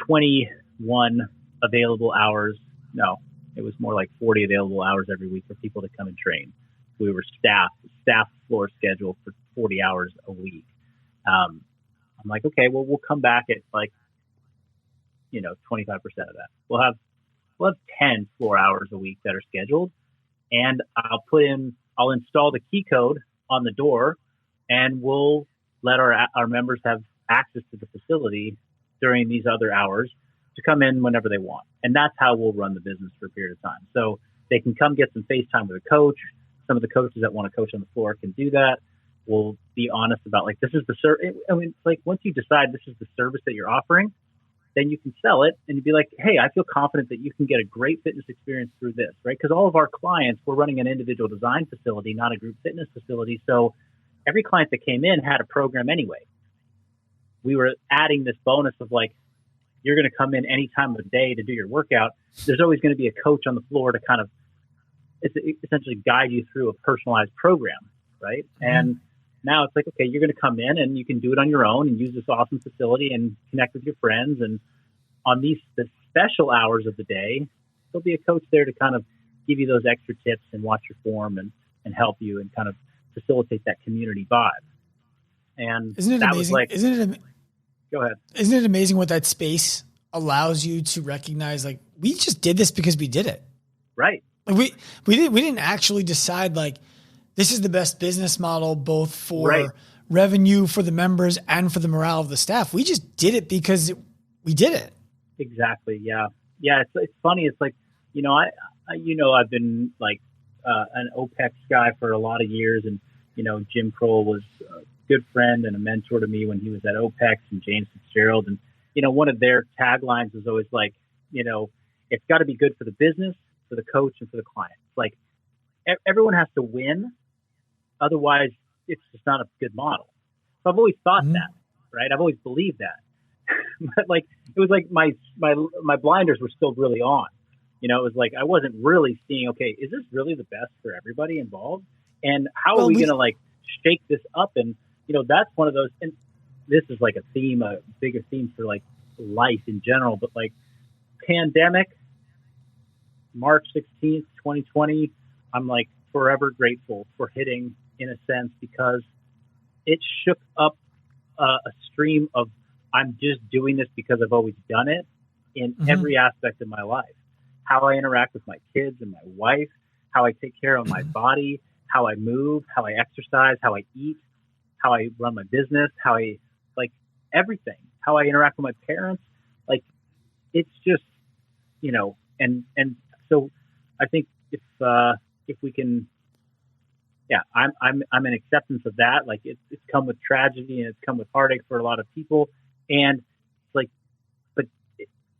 Speaker 1: 21 available hours. No, it was more like 40 available hours every week for people to come and train. We were staff floor schedule for 40 hours a week. I'm like, okay, well, we'll come back at like, 25% of that. We'll have 10 floor hours a week that are scheduled, and I'll install the key code on the door, and we'll let our members have access to the facility during these other hours to come in whenever they want. And that's how we'll run the business for a period of time. So they can come get some FaceTime with a coach. Some of the coaches that want to coach on the floor can do that. We'll be honest about like, this is the service. I mean, it's like once you decide this is the service that you're offering, then you can sell it and you'd be like, hey, I feel confident that you can get a great fitness experience through this, right? Because all of our clients, we're running an individual design facility, not a group fitness facility. So every client that came in had a program anyway. We were adding this bonus of like, you're going to come in any time of the day to do your workout. There's always going to be a coach on the floor to kind of essentially guide you through a personalized program, right? Mm-hmm. And now it's like, okay, you're going to come in and you can do it on your own and use this awesome facility and connect with your friends. And on the special hours of the day, there'll be a coach there to kind of give you those extra tips and watch your form and help you and kind of facilitate that community vibe. And
Speaker 4: isn't it
Speaker 1: that
Speaker 4: amazing?
Speaker 1: was like, go ahead.
Speaker 4: Isn't it amazing what that space allows you to recognize? Like, we just did this because we did it.
Speaker 1: Right.
Speaker 4: Like we didn't actually decide like this is the best business model both for revenue for the members and for the morale of the staff. We just did it because we did it.
Speaker 1: Exactly. Yeah. Yeah. It's funny. It's like, I've been like an OPEX guy for a lot of years, and Jim Kroll was a good friend and a mentor to me when he was at OPEX, and James Fitzgerald. And one of their taglines was always like, it's got to be good for the business, for the coach, and for the client. It's like everyone has to win, otherwise it's just not a good model. So I've always thought that, right? I've always believed that. But like it was like my blinders were still really on. It was like I wasn't really seeing, okay, is this really the best for everybody involved? And how are we going to like shake this up? And that's one of those, and this is like a theme, a bigger theme for like life in general, but like pandemic, March 16th, 2020, I'm like forever grateful for hitting, in a sense, because it shook up a stream of, I'm just doing this because I've always done it in every aspect of my life. How I interact with my kids and my wife, how I take care of my body, how I move, how I exercise, how I eat, how I run my business, how I like everything, how I interact with my parents. Like it's just, and so I think if we can, I'm in acceptance of that. Like it's come with tragedy and it's come with heartache for a lot of people. And it's like, but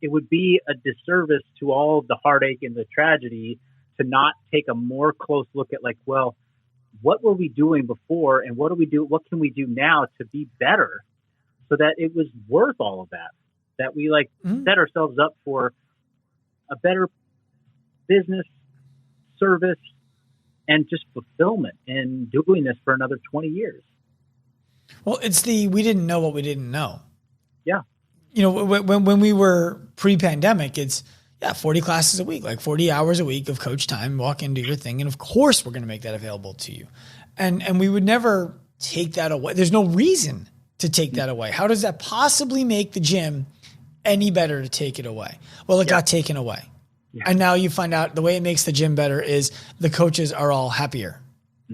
Speaker 1: it would be a disservice to all of the heartache and the tragedy to not take a more close look at like, well, what were we doing before and what can we do now to be better so that it was worth all of that we like set ourselves up for a better business, service, and just fulfillment in doing this for another 20 years.
Speaker 4: Well, it's we didn't know what we didn't know.
Speaker 1: Yeah.
Speaker 4: When we were pre-pandemic, it's 40 classes a week, like 40 hours a week of coach time, walk in, do your thing. And of course we're going to make that available to you. And we would never take that away. There's no reason to take that away. How does that possibly make the gym any better to take it away? Well, it got taken away. Yeah. And now you find out the way it makes the gym better is the coaches are all happier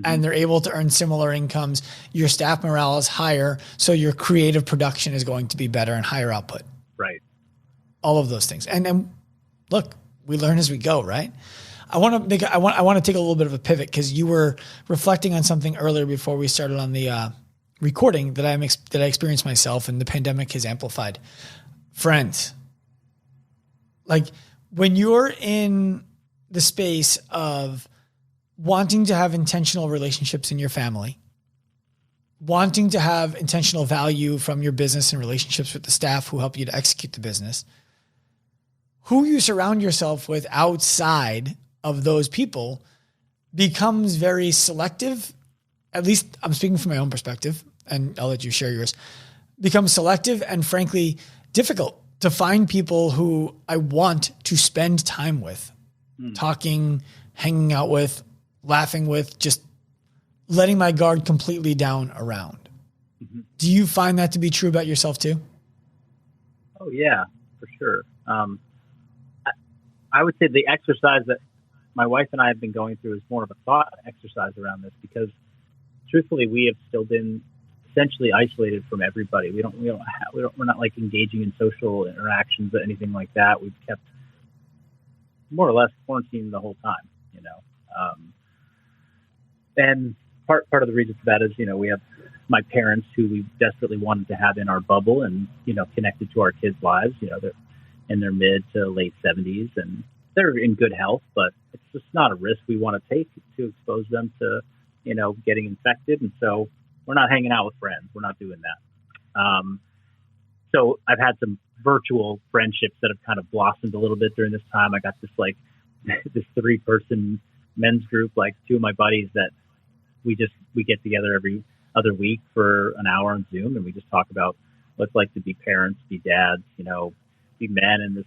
Speaker 4: and they're able to earn similar incomes. Your staff morale is higher. So your creative production is going to be better and higher output.
Speaker 1: Right.
Speaker 4: All of those things. And look, we learn as we go, right? I want to take a little bit of a pivot because you were reflecting on something earlier before we started on the recording that I experienced myself, and the pandemic has amplified. Friends, like when you're in the space of wanting to have intentional relationships in your family, wanting to have intentional value from your business and relationships with the staff who help you to execute the business, who you surround yourself with outside of those people becomes very selective. At least I'm speaking from my own perspective, and I'll let you share yours. Becomes selective and frankly difficult to find people who I want to spend time with, talking, hanging out with, laughing with, just letting my guard completely down around. Do you find that to be true about yourself too?
Speaker 1: Oh yeah, for sure. I would say the exercise that my wife and I have been going through is more of a thought exercise around this, because truthfully, we have still been essentially isolated from everybody. We're not like engaging in social interactions or anything like that. We've kept more or less quarantined the whole time, and part of the reason for that is, we have my parents who we desperately wanted to have in our bubble and, connected to our kids' lives. They're in their mid to late 70s and they're in good health, but it's just not a risk we want to take to expose them to, getting infected. And so we're not hanging out with friends. We're not doing that. So I've had some virtual friendships that have kind of blossomed a little bit during this time. I got this this 3-person men's group, like 2 of my buddies that we get together every other week for an hour on Zoom, and we just talk about what it's like to be parents, be dads, be men in this,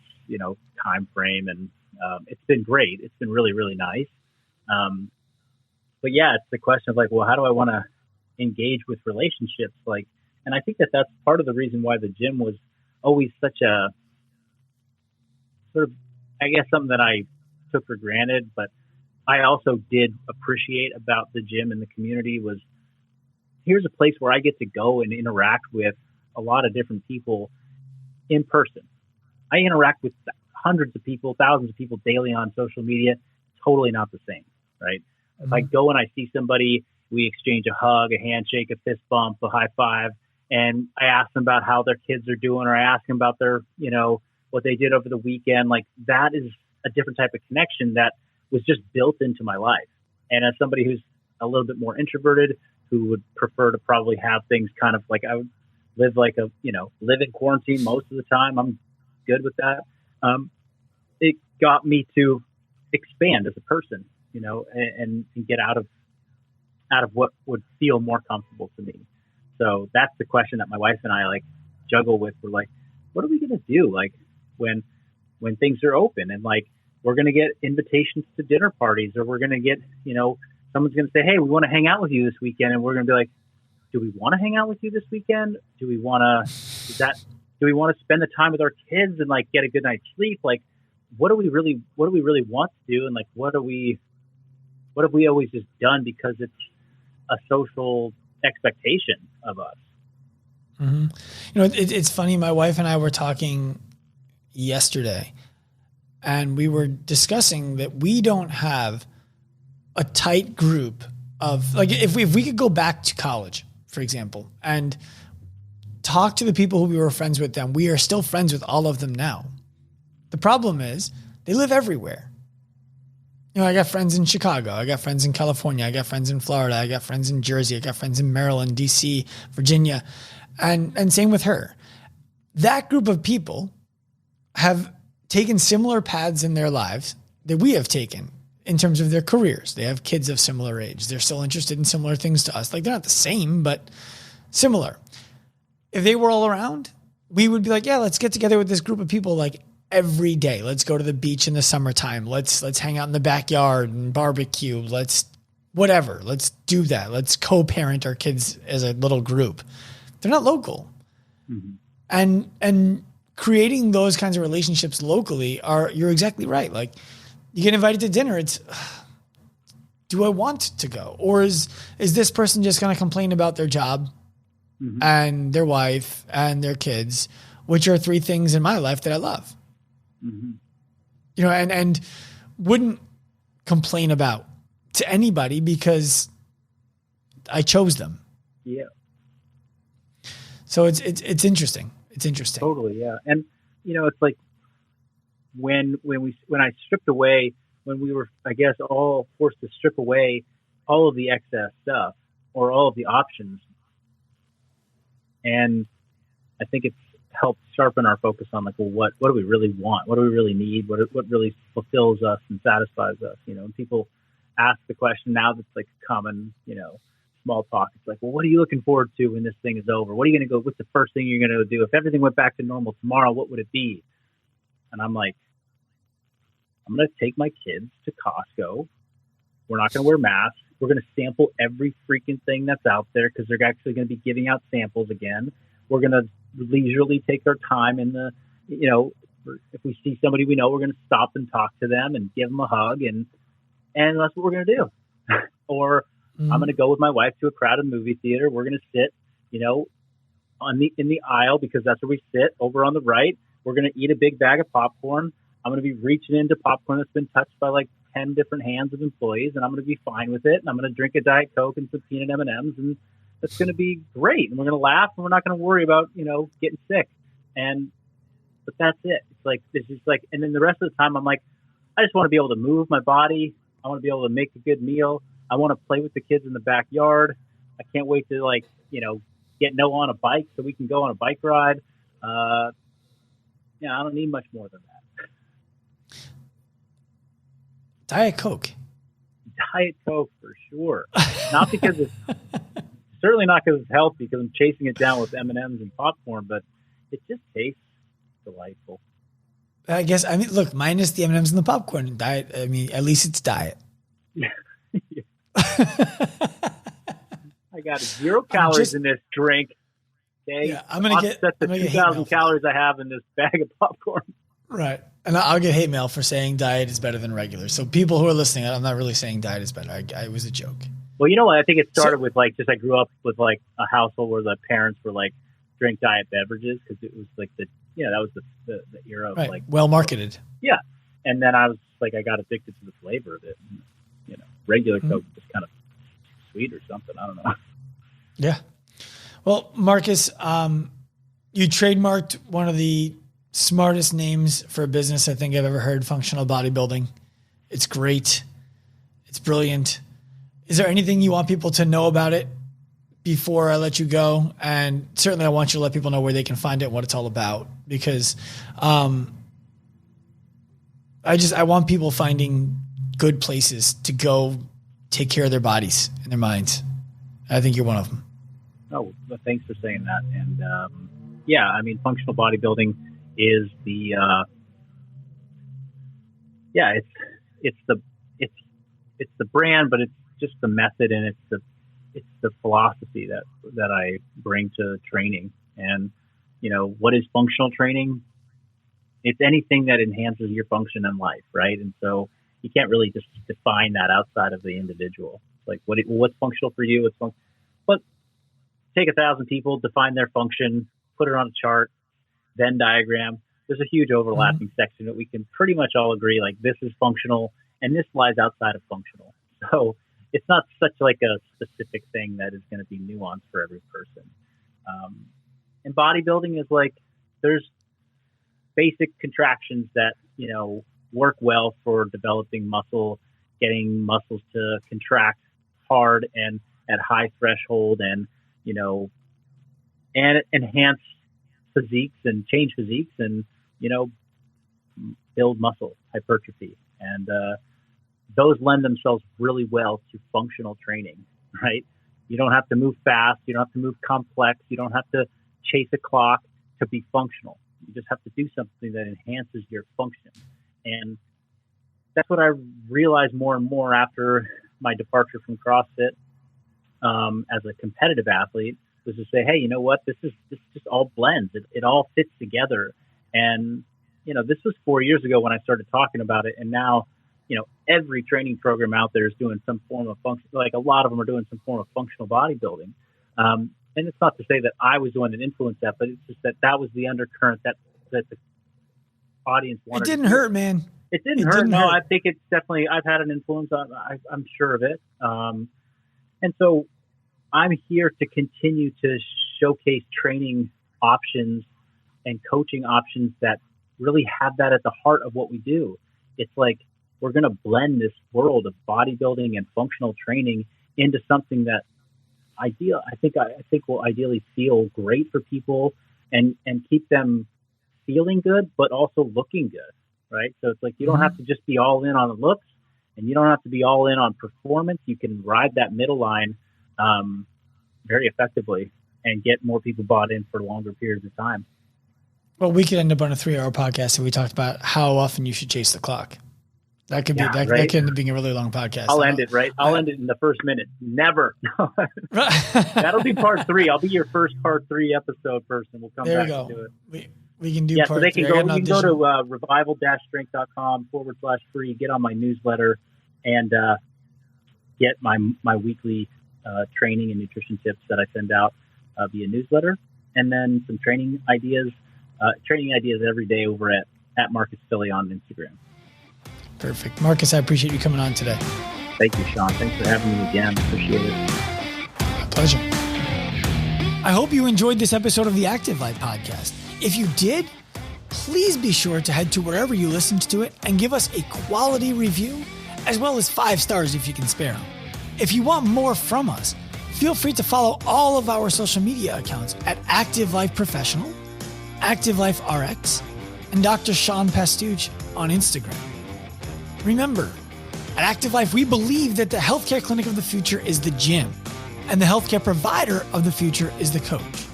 Speaker 1: time frame. And it's been great. It's been really, really nice. But yeah, it's the question of like, well, how do I want to engage with relationships. Like, and I think that that's part of the reason why the gym was always such a sort of, I guess, something that I took for granted, but I also did appreciate about the gym and the community was here's a place where I get to go and interact with a lot of different people in person. I interact with hundreds of people, thousands of people daily on social media. Totally not the same, right? Mm-hmm. If I go and I see somebody, we exchange a hug, a handshake, a fist bump, a high five, and I ask them about how their kids are doing, or I ask them about their, what they did over the weekend. Like, that is a different type of connection that was just built into my life. And as somebody who's a little bit more introverted, who would prefer to probably have things kind of like I would live like live in quarantine most of the time. I'm good with that. It got me to expand as a person, and get out of what would feel more comfortable to me. So that's the question that my wife and I like juggle with. We're like, what are we going to do? Like when things are open and like, we're going to get invitations to dinner parties, or we're going to get, someone's going to say, hey, we want to hang out with you this weekend. And we're going to be like, do we want to hang out with you this weekend? Do we want to spend the time with our kids and like get a good night's sleep? Like, what do we really want to do? And like, what have we always just done because it's a social expectation of us?
Speaker 4: Mm-hmm. It's funny. My wife and I were talking yesterday, and we were discussing that we don't have a tight group of, like, if we could go back to college, for example, and talk to the people who we were friends with then, we are still friends with all of them now. The problem is they live everywhere. I got friends in Chicago. I got friends in California. I got friends in Florida. I got friends in Jersey. I got friends in Maryland, DC, Virginia, and same with her. That group of people have taken similar paths in their lives that we have taken in terms of their careers. They have kids of similar age. They're still interested in similar things to us. Like, they're not the same, but similar. If they were all around, we would be like, yeah, let's get together with this group of people like every day. Let's go to the beach in the summertime. Let's hang out in the backyard and barbecue. Let's do that. Let's co-parent our kids as a little group. They're not local. Mm-hmm. And creating those kinds of relationships locally you're exactly right. Like, you get invited to dinner. It's, do I want to go? Or is this person just going to complain about their job mm-hmm. and their wife and their kids, which are three things in my life that I love, mm-hmm. And wouldn't complain about to anybody because I chose them.
Speaker 1: Yeah.
Speaker 4: So it's interesting. It's interesting.
Speaker 1: Totally. Yeah. And, it's like when I stripped away, when we were, I guess, all forced to strip away all of the excess stuff or all of the options. And I think it's helped sharpen our focus on like, well, what do we really want? What do we really need? What really fulfills us and satisfies us? And people ask the question now that's like common, small talk. It's like, well, what are you looking forward to when this thing is over? What are you going to go? What's the first thing you're going to do? If everything went back to normal tomorrow, what would it be? And I'm like, I'm going to take my kids to Costco. We're not going to wear masks. We're going to sample every freaking thing that's out there because they're actually going to be giving out samples again. We're going to leisurely take our time in the, if we see somebody we know, we're going to stop and talk to them and give them a hug. And that's what we're going to do. Or I'm going to go with my wife to a crowded movie theater. We're going to sit, in the aisle because that's where we sit over on the right. We're going to eat a big bag of popcorn. I'm going to be reaching into popcorn that's been touched by like 10 different hands of employees, and I'm going to be fine with it. And I'm going to drink a Diet Coke and some peanut M&Ms, and it's going to be great. And we're going to laugh, and we're not going to worry about, getting sick. But that's it. It's like, this is like, and then the rest of the time I'm like, I just want to be able to move my body. I want to be able to make a good meal. I want to play with the kids in the backyard. I can't wait to get Noah on a bike so we can go on a bike ride. I don't need much more than that.
Speaker 4: Diet Coke.
Speaker 1: Diet Coke for sure. Not because certainly not because it's healthy, because I'm chasing it down with M&Ms and popcorn, but it just tastes delightful.
Speaker 4: I guess, look, minus the M&Ms and the popcorn. Diet, at least it's diet.
Speaker 1: I got 0 calories in this drink. Okay,
Speaker 4: yeah, I'm gonna get
Speaker 1: the 2,000 calories I have in this bag of popcorn.
Speaker 4: Right, and I'll get hate mail for saying diet is better than regular. So people who are listening, I'm not really saying diet is better. It was a joke.
Speaker 1: Well, you know what? I think it started with like I grew up with like a household where the parents were like drink diet beverages because it was like that was the era of like
Speaker 4: well marketed.
Speaker 1: Yeah, and then I was like I got addicted to the flavor of it. And, regular Coke was kind of sweet or something. I don't know.
Speaker 4: Yeah. Well, Marcus, you trademarked one of the smartest names for a business I think I've ever heard, Functional Bodybuilding. It's great. It's brilliant. Is there anything you want people to know about it before I let you go? And certainly I want you to let people know where they can find it and what it's all about, because I want people finding good places to go take care of their bodies and their minds. I think you're one of them.
Speaker 1: Oh, well, thanks for saying that. And functional bodybuilding is the it's the brand, but it's just the method, and it's the philosophy that I bring to training. And what is functional training? It's anything that enhances your function in life, right? And so you can't really just define that outside of the individual. Like what's functional for you? But take 1,000 people, define their function, put it on a chart, Venn diagram. There's a huge overlapping section that we can pretty much all agree, like this is functional and this lies outside of functional. So it's not such like a specific thing that is going to be nuanced for every person. And bodybuilding is like, there's basic contractions that, work well for developing muscle, getting muscles to contract hard and at high threshold and, and enhance physiques and change physiques and, build muscle hypertrophy. And those lend themselves really well to functional training, right? You don't have to move fast. You don't have to move complex. You don't have to chase a clock to be functional. You just have to do something that enhances your function. And that's what I realized more and more after my departure from CrossFit as a competitive athlete, was to say, hey, you know what? This just all blends. It all fits together. And, this was 4 years ago when I started talking about it. And now, every training program out there is doing some form of function. Like a lot of them are doing some form of functional bodybuilding. And it's not to say that I was doing an influence that, but it's just that was the undercurrent that the audience wanted.
Speaker 4: It didn't hurt, man.
Speaker 1: It didn't hurt. No, I think it's definitely, I've had an influence on, I'm sure of it. And so I'm here to continue to showcase training options and coaching options that really have that at the heart of what we do. It's like, we're going to blend this world of bodybuilding and functional training into something that I think will ideally feel great for people and keep them feeling good, but also looking good, right? So it's like, you don't have to just be all in on the looks, and you don't have to be all in on performance. You can ride that middle line very effectively and get more people bought in for longer periods of time.
Speaker 4: Well, we could end up on a 3-hour podcast if we talked about how often you should chase the clock. That could be that could end up being a really long podcast.
Speaker 1: I'll end it, right? I'll end it in the first minute. Never. That'll be part 3. I'll be your first part 3 episode person. We'll come back to it.
Speaker 4: We can do part 3.
Speaker 1: So they can go to revival-strength.com/free, get on my newsletter, and get my weekly training and nutrition tips that I send out via newsletter, and then some training ideas every day over at Marcus Philly on Instagram.
Speaker 4: Perfect. Marcus, I appreciate you coming on today.
Speaker 1: Thank you, Sean. Thanks for having me again. Appreciate it.
Speaker 4: My pleasure. I hope you enjoyed this episode of the Active Life Podcast. If you did, please be sure to head to wherever you listened to it and give us a quality review, as well as 5 stars if you can spare them. If you want more from us, feel free to follow all of our social media accounts at Active Life Professional, Active Life RX, and Dr. Sean Pastuch on Instagram. Remember, at Active Life, we believe that the healthcare clinic of the future is the gym, and the healthcare provider of the future is the coach.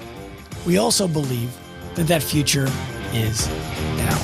Speaker 4: We also believe that future is now.